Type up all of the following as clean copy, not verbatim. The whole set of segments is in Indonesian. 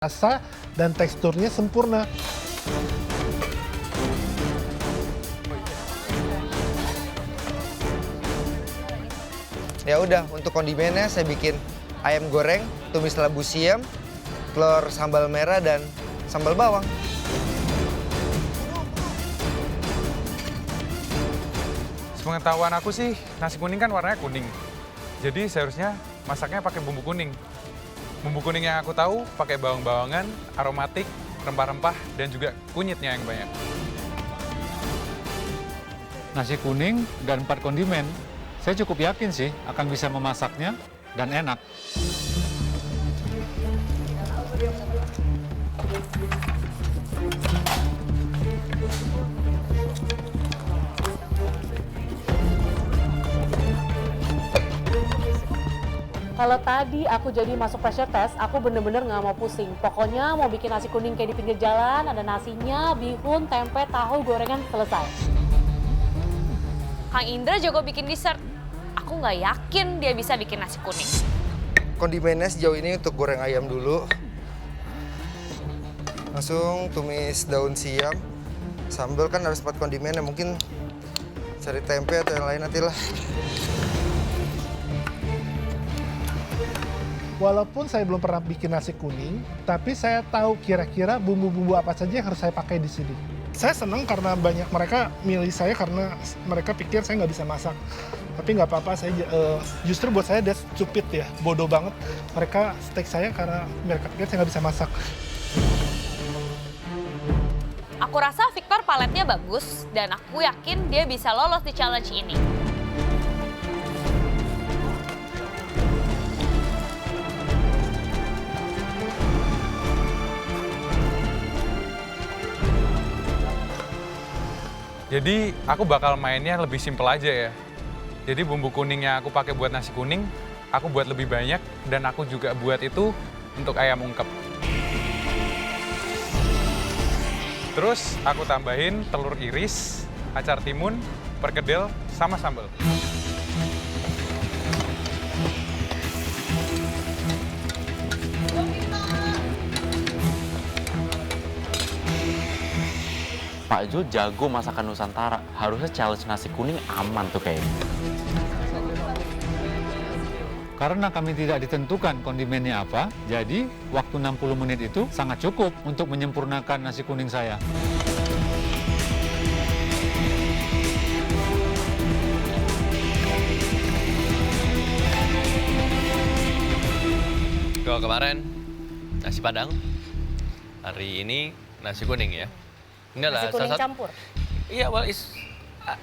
Rasa dan teksturnya sempurna. Ya udah, untuk kondimennya saya bikin ayam goreng, tumis labu siam, telur sambal merah dan sambal bawang. Sepengetahuan aku sih, nasi kuning kan warnanya kuning. Jadi seharusnya masaknya pakai bumbu kuning. Bumbu kuning yang aku tahu pakai bawang-bawangan, aromatik, rempah-rempah, dan juga kunyitnya yang banyak. Nasi kuning dan 4 kondimen, saya cukup yakin sih akan bisa memasaknya dan enak. Kalau tadi aku jadi masuk pressure test, aku bener-bener nggak mau pusing. Pokoknya mau bikin nasi kuning kayak di pinggir jalan, ada nasinya, bihun, tempe, tahu, gorengan, selesai. Kang Indra jago bikin dessert. Aku nggak yakin dia bisa bikin nasi kuning. Kondimennya sejauh ini untuk goreng ayam dulu. Langsung tumis daun siam. Sambal kan harus 4 kondimennya, mungkin cari tempe atau yang lain nantilah. Walaupun saya belum pernah bikin nasi kuning, tapi saya tahu kira-kira bumbu-bumbu apa saja yang harus saya pakai di sini. Saya senang karena banyak mereka milih saya karena mereka pikir saya nggak bisa masak. Tapi nggak apa-apa, justru buat saya that's stupid ya, bodoh banget. Mereka steak saya karena mereka pikir saya nggak bisa masak. Aku rasa Victor paletnya bagus dan aku yakin dia bisa lolos di challenge ini. Jadi aku bakal mainnya lebih simpel aja ya. Jadi bumbu kuning yang aku pakai buat nasi kuning, aku buat lebih banyak dan aku juga buat itu untuk ayam ungkep. Terus aku tambahin telur iris, acar timun, perkedel, sama sambal. Pak Jo jago masakan Nusantara. Harusnya challenge nasi kuning aman tuh kayaknya. Karena kami tidak ditentukan kondimennya apa, jadi waktu 60 menit itu sangat cukup untuk menyempurnakan nasi kuning saya. Kalau kemarin nasi Padang, hari ini nasi kuning ya. Ini adalah Nasi kuning salah satu. campur. Iya, well, it's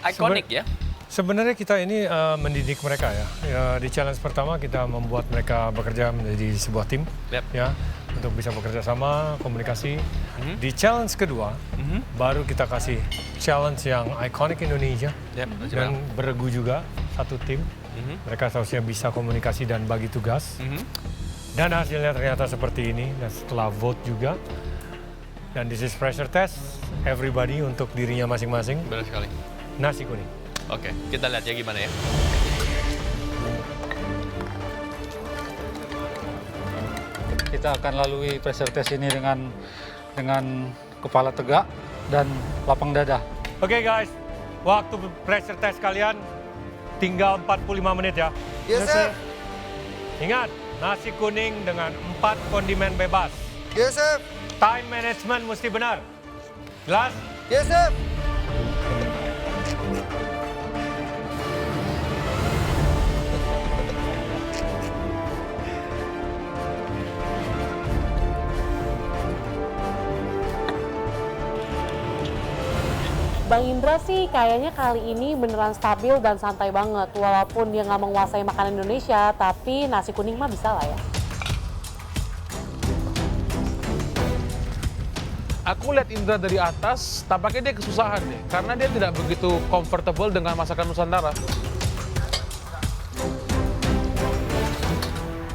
iconic ya. Sebenarnya kita ini mendidik mereka ya. Di challenge pertama kita membuat mereka bekerja menjadi sebuah tim, Yep. ya, untuk bisa bekerja sama, komunikasi. Di challenge kedua, baru kita kasih challenge yang iconic Indonesia Yep, dan beregu juga satu tim. Mereka seharusnya bisa komunikasi dan bagi tugas. Dan hasilnya ternyata seperti ini. Dan setelah vote juga, dan this is pressure test, everybody untuk dirinya masing-masing, Benar sekali. nasi kuning. Oke, kita lihat ya gimana ya. Kita akan lalui pressure test ini dengan kepala tegak dan lapang dada. Oke guys, waktu pressure test kalian tinggal 45 menit ya. Yes, Chef. Ingat, nasi kuning dengan 4 kondimen bebas. Yes, Chef. Time management mesti benar. Jelas? Yes, Chef. Bang Indra sih kayaknya kali ini beneran stabil dan santai banget. Walaupun dia nggak menguasai makanan Indonesia, tapi nasi kuning mah bisa lah ya. Aku lihat Indra dari atas, tampaknya dia kesusahan nih. Karena dia tidak begitu comfortable dengan masakan Nusantara.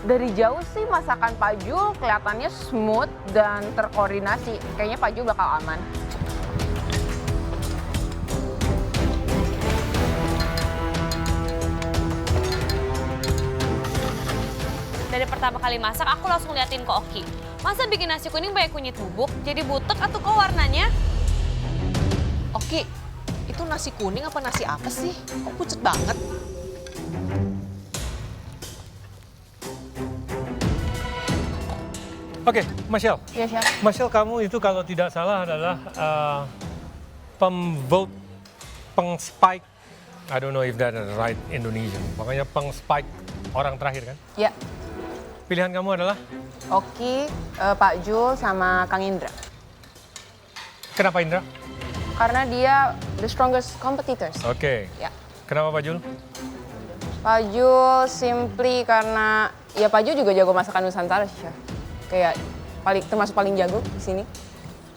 Dari jauh sih masakan Pak Jul kelihatannya smooth dan terkoordinasi. Kayaknya Pak Jul bakal aman. Dari pertama kali masak, aku langsung liatin ke Oki. Masa bikin nasi kuning pakai kunyit bubuk, jadi butek atau kok warnanya? Oki, itu nasi kuning apa nasi apa sih? Kok pucet banget? Oke, Michelle. Iya, Chef. Michelle, kamu itu kalau tidak salah adalah peng-spike. I don't know if that is right Indonesian. Pokoknya peng-spike orang terakhir kan? Ya, Pilihan kamu adalah? Oki, Pak Jul, sama Kang Indra. Kenapa Indra? Karena dia the strongest competitors. Oke. Ya. Kenapa Pak Jul? Pak Jul simply karena ya Pak Jul juga jago masakan Nusantara sih, Chef. Kayak termasuk paling jago di sini.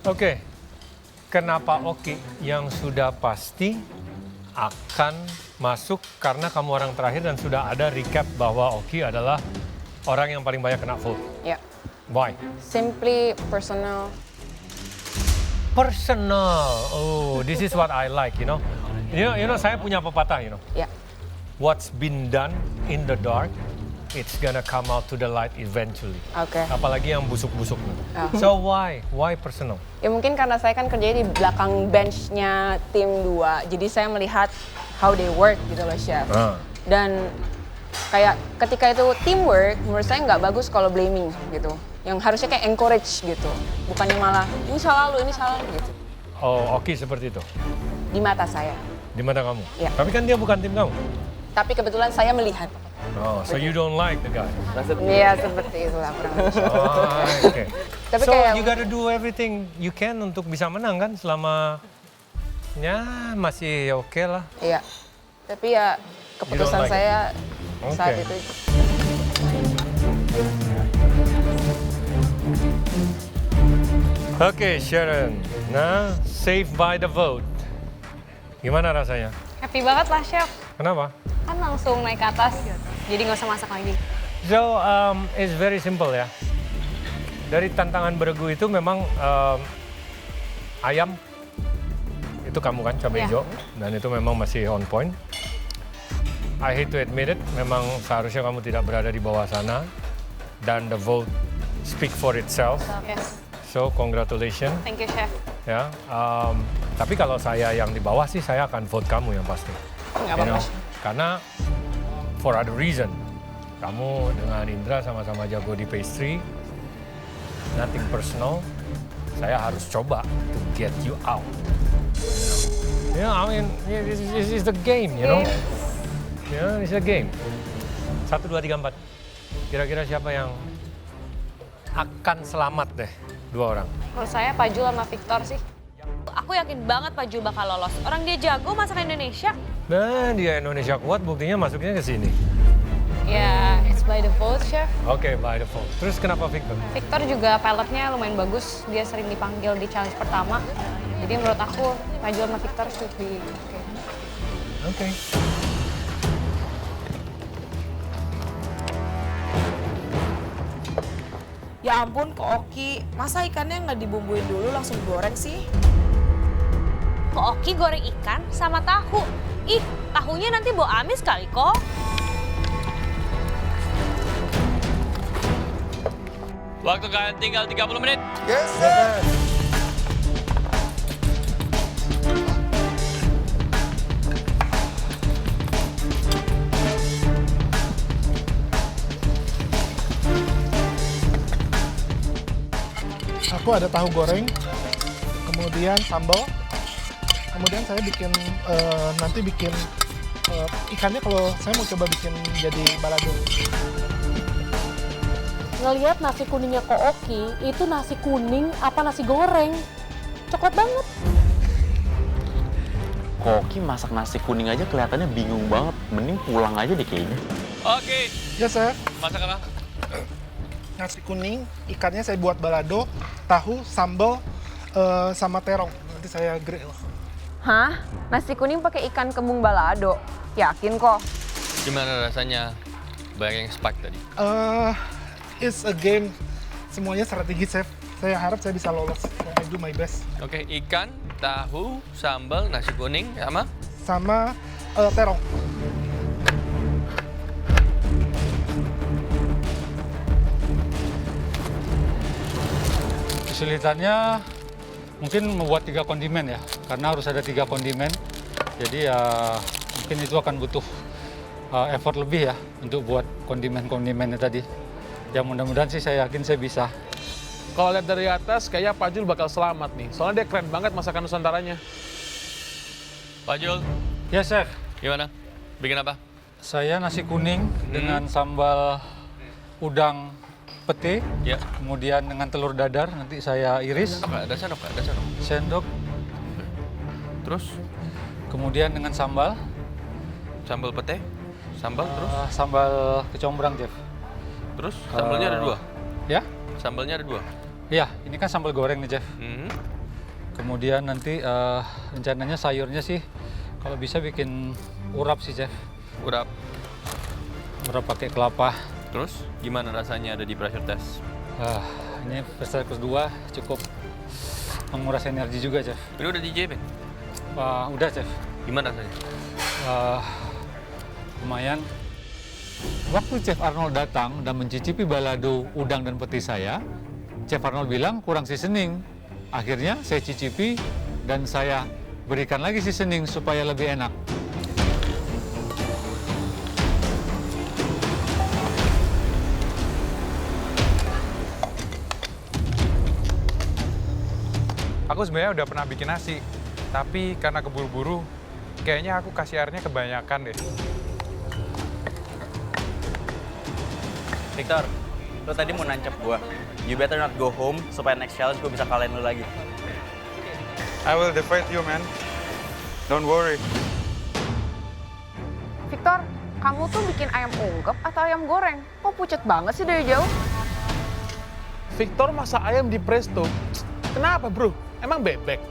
Oke. Kenapa Oki yang sudah pasti akan masuk karena kamu orang terakhir dan sudah ada recap bahwa Oki adalah orang yang paling banyak kena vote. Ya. Why? Simply personal. Personal. Oh, this is what I like, you know. You know, saya punya pepatah, you know. Ya. What's been done in the dark, it's gonna come out to the light eventually. Oke. Apalagi yang busuk-busuk. Oh. So why? Why personal? Ya mungkin karena saya kan kerjanya di belakang benchnya tim 2. Jadi saya melihat how they work gitu loh, Chef. Dan kayak ketika itu teamwork, menurut saya nggak bagus kalau blaming gitu. Yang harusnya kayak encourage gitu. Bukannya malah, ini salah lu, gitu. Oh, Oki seperti itu? Di mata saya. Di mata kamu? Ya. Tapi kan dia bukan tim kamu? Tapi kebetulan saya melihat. Oh, so you don't like the guy? Iya, seperti itulah kurang lebih. Oh, oke. Tapi So kayak- you gotta do everything you can untuk bisa menang kan selama ya masih oke lah. Iya. Tapi ya keputusan like saya saat Oke. itu. Oke, Sharon. Nah, saved by the vote. Gimana rasanya? Happy banget lah, Chef. Kenapa? Kan langsung naik ke atas, jadi nggak usah masak lagi. So, it's very simple ya. Dari tantangan beregu itu memang ayam, itu kamu kan, cabai Iya. hijau, dan itu memang masih on point. I hate to admit it, memang seharusnya kamu tidak berada di bawah sana, dan the vote speak for itself. Yes. So, congratulations. Thank you, Chef. Ya, tapi kalau saya yang di bawah sih, saya akan vote kamu yang pasti. Nggak You apa-apa, know, Chef. karena for other reason. Kamu dengan Indra sama-sama jago di pastry, nothing personal. Saya harus coba to get you out. You know, I mean, this is the game, you know. You know, it's a game. 1, 2, 3, 4. Kira-kira siapa yang akan selamat deh? 2 orang. Menurut saya Pak Jul sama Victor sih. Aku yakin banget Pak Jul bakal lolos. Orang dia jago masak Indonesia. Nah, dia Indonesia kuat, buktinya masuknya ke sini. Ya, it's by the vote, Chef. Oke, by default. Terus kenapa Victor? Victor juga pilotnya lumayan bagus. Dia sering dipanggil di challenge pertama. Jadi menurut aku Pak Jul sama Victor should be oke. Oke. Ya ampun, Kak Oki. Masa ikannya nggak dibumbuin dulu langsung digoreng sih? Kok Oki goreng ikan sama tahu? Ih, tahunya nanti bau amis kali kok. Waktu kalian tinggal 30 menit. Yes, sir. Aku ada tahu goreng, kemudian sambal, kemudian saya bikin nanti bikin ikannya kalau saya mau coba bikin jadi balado. Ngelihat nasi kuningnya Ko Oki, itu nasi kuning apa nasi goreng? Coklat banget. Koki masak nasi kuning aja kelihatannya bingung banget. Mending pulang aja deh kayaknya. Oke. Ya, Chef. Masak apa? Nasi kuning, ikannya saya buat balado, tahu, sambal, sama terong. Nanti saya grill. Hah? Nasi kuning pakai ikan kembung balado? Yakin kok? Gimana rasanya? Banyak yang spike tadi. It's a game. Semuanya strategi, Chef. Saya harap saya bisa lolos. I do my best. Oke, ikan, tahu, sambal, nasi kuning, sama? Sama terong. Kesulitannya mungkin membuat 3 kondimen ya, karena harus ada 3 kondimen. Jadi ya mungkin itu akan butuh effort lebih ya untuk buat kondimen-kondimennya tadi. Ya mudah-mudahan sih saya yakin saya bisa. Kalau lihat dari atas, kayaknya Pak Jul bakal selamat nih. Soalnya dia keren banget masakan Nusantaranya. Pak Jul. Ya, Chef. Gimana? Bikin apa? Saya nasi kuning dengan sambal udang pete, ya. Kemudian dengan telur dadar, nanti saya iris. Ada sendok, Kak? Ada sendok. Sendok. Terus? Kemudian dengan sambal. Sambal pete? Sambal terus? Sambal kecombrang, Chef. Terus? Sambalnya ada 2? Ya? Sambalnya ada 2? Iya, ini kan sambal goreng nih, Chef. Kemudian nanti rencananya sayurnya sih, kalau bisa bikin urap sih, Chef. Urap? Urap pakai kelapa. Terus gimana rasanya ada di pressure test? Ini pressure test kedua cukup menguras energi juga, Chef. Ini udah di JP? Udah, Chef. Gimana rasanya? Lumayan. Waktu Chef Arnold datang dan mencicipi balado udang dan peti saya, Chef Arnold bilang kurang seasoning. Akhirnya saya cicipi dan saya berikan lagi seasoning supaya lebih enak. Aku sebenarnya udah pernah bikin nasi, tapi karena keburu-buru, kayaknya aku kasih airnya kebanyakan deh. Victor, lo tadi mau nancep gua. You better not go home supaya next challenge gua bisa kalahin lo lagi. I will defeat you, man. Don't worry. Victor, kamu tuh bikin ayam ungkep atau ayam goreng? Kok pucet banget sih dari jauh? Victor masak ayam di presto. Kenapa, bro? Emang bebek?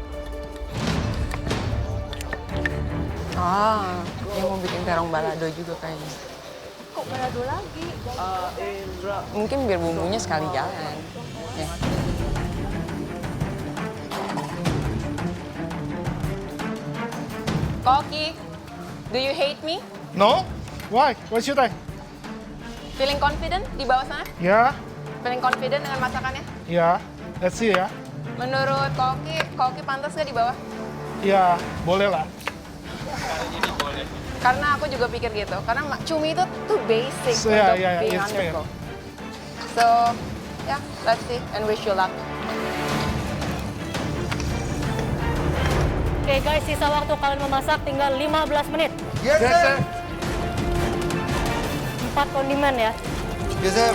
Dia mau bikin terong balado juga kayaknya. Kok balado lagi? Mungkin biar bumbunya sekali jalan. Ya. Koki, do you hate me? No? Why? Why should I? Feeling confident di bawah sana? Ya, Feeling confident dengan masakannya? ya. Let's see ya. Menurut Koki pantas nggak di bawah? Ya, boleh lah. Karena aku juga pikir gitu. Karena cumi itu tuh basic So, yeah, untuk yeah, being it's fair. undercooked. So, yeah, let's see and wish you luck. Oke guys, sisa waktu kalian memasak tinggal 15 menit. Yes, Chef. 4 kondimen ya. Yes, Chef.